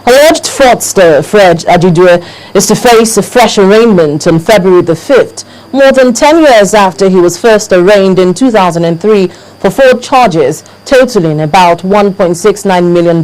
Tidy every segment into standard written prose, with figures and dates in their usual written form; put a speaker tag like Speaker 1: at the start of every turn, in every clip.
Speaker 1: Alleged fraudster Fred Ajidue is to face a fresh arraignment on February the 5th, more than 10 years after he was first arraigned in 2003 for fraud charges totaling about $1.69 million.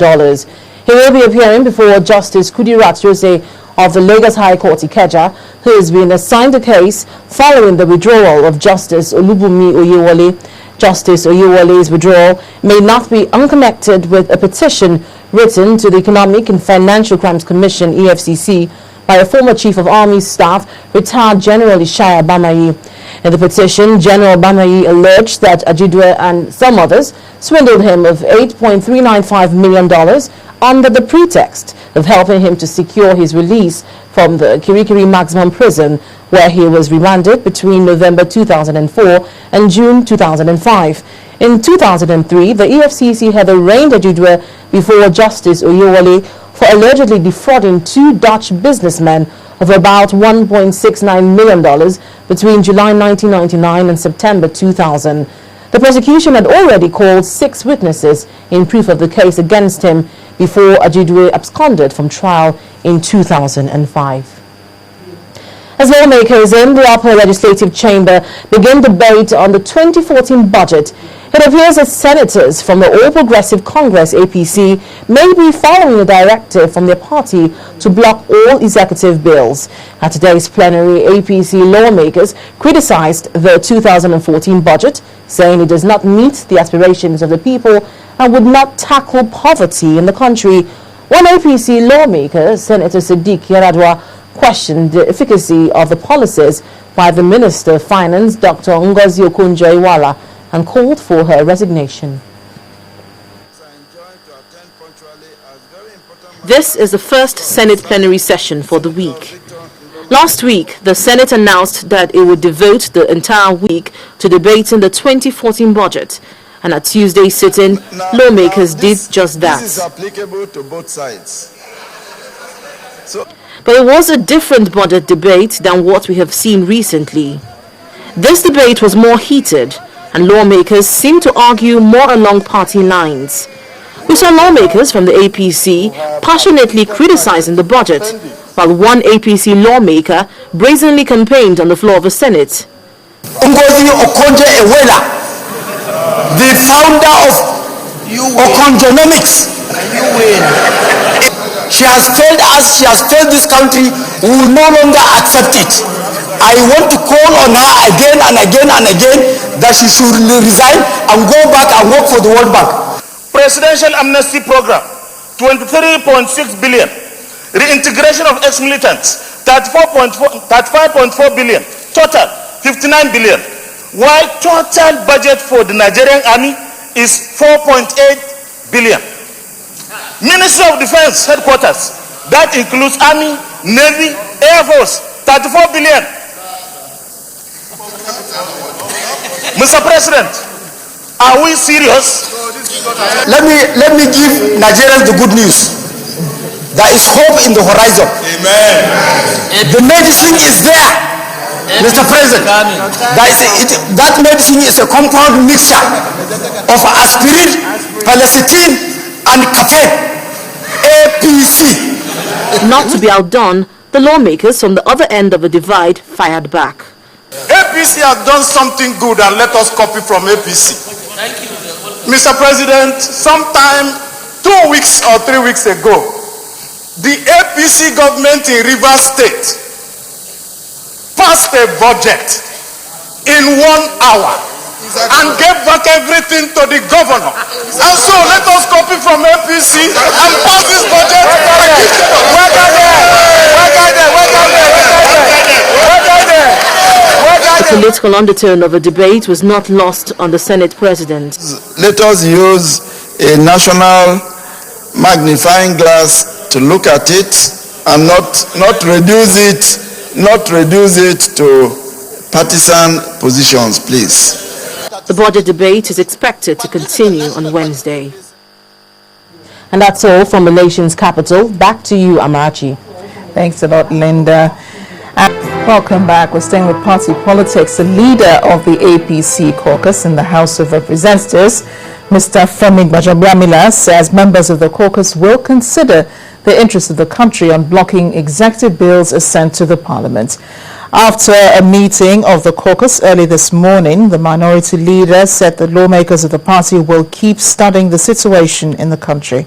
Speaker 1: He will be appearing before Justice Kudirat Jose of the Lagos High Court Ikeja, who has been assigned the case following the withdrawal of Justice Olubunmi Oyewole. Justice Oyewole's withdrawal may not be unconnected with a petition written to the Economic and Financial Crimes Commission (EFCC) by a former Chief of Army Staff, retired General Ishaya Bamayi. In the petition, General Bamayi alleged that Ajidue and some others swindled him of $8.395 million under the pretext of helping him to secure his release from the Kirikiri Maximum Prison, where he was remanded between November 2004 and June 2005. In 2003, the EFCC had arraigned Ajidue before Justice Oyewole for allegedly defrauding two Dutch businessmen of about $1.69 million between July 1999 and September 2000. The prosecution had already called 6 witnesses in proof of the case against him before Ajidue absconded from trial in 2005. As lawmakers in the upper legislative chamber begin debate on the 2014 budget, it appears that senators from the All Progressive Congress (APC) may be following a directive from their party to block all executive bills. At today's plenary, APC lawmakers criticized the 2014 budget, saying it does not meet the aspirations of the people and would not tackle poverty in the country. One APC lawmaker, Senator Sadiq Yaradua, questioned the efficacy of the policies by the Minister of Finance, Dr. Ngozi Okonjo-Iweala, and called for her resignation. This is the first Senate plenary session for the week. Last week, the Senate announced that it would devote the entire week to debating the 2014 budget, and at Tuesday's sitting, lawmakers did just that.
Speaker 2: This is applicable to both sides.
Speaker 1: But it was a different budget debate than what we have seen recently. This debate was more heated, and lawmakers seemed to argue more along party lines. We saw lawmakers from the APC passionately criticizing the budget, while one APC lawmaker brazenly campaigned on the floor of the Senate.
Speaker 3: Ngozi Okonjo-Iweala, the founder of Okonjonomics. She has failed us, she has failed this country, we will no longer accept it. I want to call on her again and again and again that she should resign and go back and work for the World Bank.
Speaker 4: Presidential Amnesty Program, 23.6 billion. Reintegration of ex-militants, 35.4 billion. Total, 59 billion. While total budget for the Nigerian Army is 4.8 billion. Ministry of Defense headquarters, that includes Army, Navy, Air Force, 34 billion. Mr. President, are we serious?
Speaker 3: Let me give Nigerians the good news. There is hope in the horizon.
Speaker 2: Amen.
Speaker 3: The medicine is there, Mr. President. That medicine is a compound mixture of aspirin, palacetin, and caffeine. APC.
Speaker 1: Not to be outdone, the lawmakers from the other end of the divide fired back.
Speaker 4: APC has done something good and let us copy from APC. Thank you. Mr. President, sometime 2 weeks or 3 weeks ago, the APC government in Rivers State passed a budget in 1 hour and gave back everything to the governor. And so let us copy from APC and pass this budget.
Speaker 1: The political undertone of the debate was not lost on the Senate President.
Speaker 2: Let us use a national magnifying glass to look at it and not reduce it to partisan positions, please.
Speaker 1: The budget debate is expected to continue on Wednesday. And that's all from the nation's capital. Back to you, Amarachi.
Speaker 5: Thanks a lot, Linda. Welcome back. We're staying with party politics. The leader of the APC caucus in the House of Representatives, Mr. Femi Gbajabiamila, says members of the caucus will consider the interest of the country on blocking executive bills sent to the parliament. After a meeting of the caucus early this morning, the minority leader said the lawmakers of the party will keep studying the situation in the country.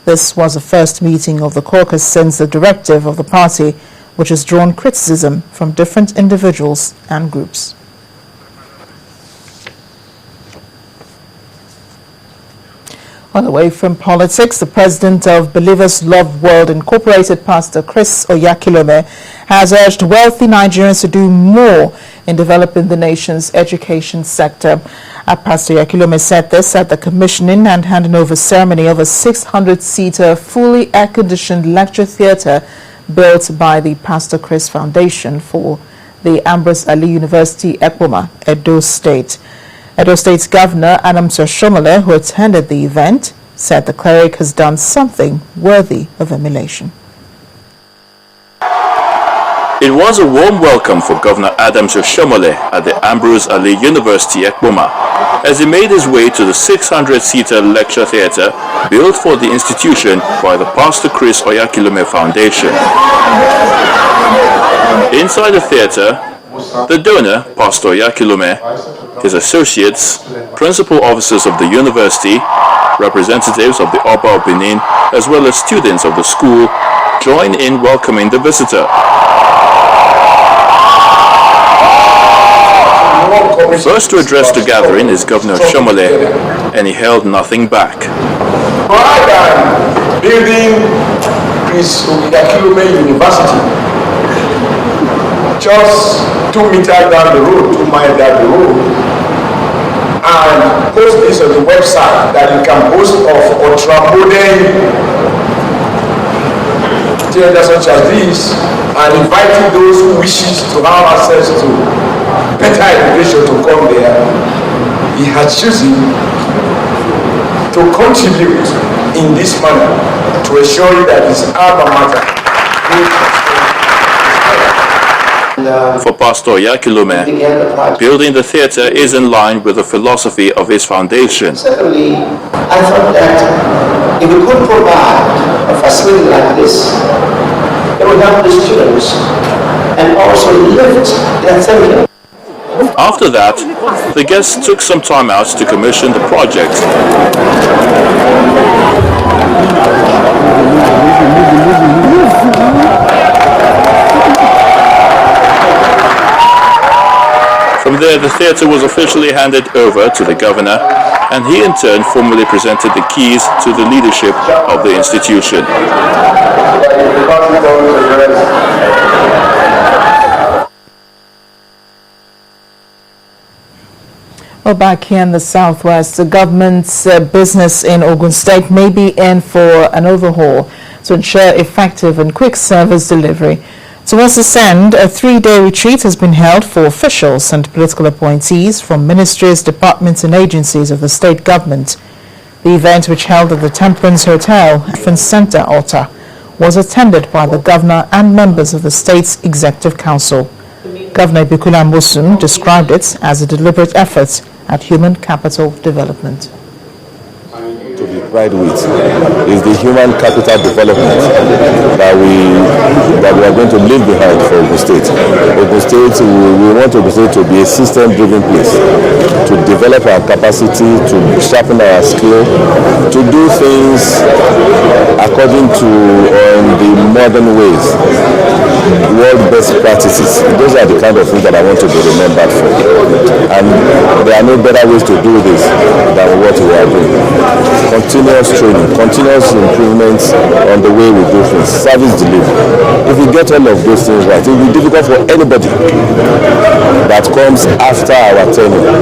Speaker 5: This was the first meeting of the caucus since the directive of the party, which has drawn criticism from different individuals and groups. On the way from politics, the president of Believers Love World Incorporated, Pastor Chris Oyakhilome, has urged wealthy Nigerians to do more in developing the nation's education sector. Pastor Oyakhilome said this at the commissioning and handing over ceremony of a 600-seater, fully air-conditioned lecture theatre built by the Pastor Chris Foundation for the Ambrose Ali University, Ekpoma, Edo State. Edo State's Governor Adams Oshiomhole, who attended the event, said the cleric has done something worthy of emulation.
Speaker 6: It was a warm welcome for Governor Adams Oshiomhole at the Ambrose Ali University, Ekpoma, as he made his way to the 600-seater lecture theatre built for the institution by the Pastor Chris Oyakhilome Foundation. Inside the theatre, the donor, Pastor Oyakhilome, his associates, principal officers of the university, representatives of the Oba of Benin, as well as students of the school, join in welcoming the visitor. First to address the gathering is Governor Oshiomhole, and he held nothing back.
Speaker 7: Rather than building Chris Oyakhilome University, just 2 meters down the road, 2 miles down the road, and post this on the website that you can boast of ultra-modern theater such as this, and inviting those who wishes to have access to better education to come there. He has chosen to contribute in this manner to ensure that his alma mater.
Speaker 6: For Pastor Oyakhilome, building the theatre is in line with the philosophy of his foundation.
Speaker 8: Secondly, I thought that if we could provide a facility like this, it would help the students and also lift their thinking.
Speaker 6: After that, the guests took some time out to commission the project. From there, the theatre was officially handed over to the governor, and he in turn formally presented the keys to the leadership of the institution.
Speaker 5: Well, back here in the southwest, the government's business in Ogun State may be in for an overhaul to ensure effective and quick service delivery. Towards this end, a 3-day retreat has been held for officials and political appointees from ministries, departments and agencies of the state government. The event, which held at the Temperance Hotel, Defense Center, Ota, was attended by the governor and members of the state's executive council. Governor Ibikula Amosun described it as a deliberate effort at human capital development.
Speaker 9: To be pride with is the human capital development that we are going to leave behind for Ogun State. Ogun State, we want Ogun State to be a system-driven place, to develop our capacity, to sharpen our skill, to do things according to the modern ways, world best practices. Those are the kind of things that I want to be remembered for. And there are no better ways to do this than what we are doing. Continuous training, continuous improvements on the way we do things, service delivery. If we get all of those things right, it will be difficult for anybody that comes after our tenure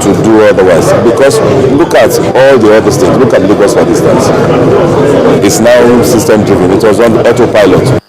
Speaker 9: to do otherwise. Because look at all the other states, look at Lagos for instance. It's now system driven, it was on autopilot.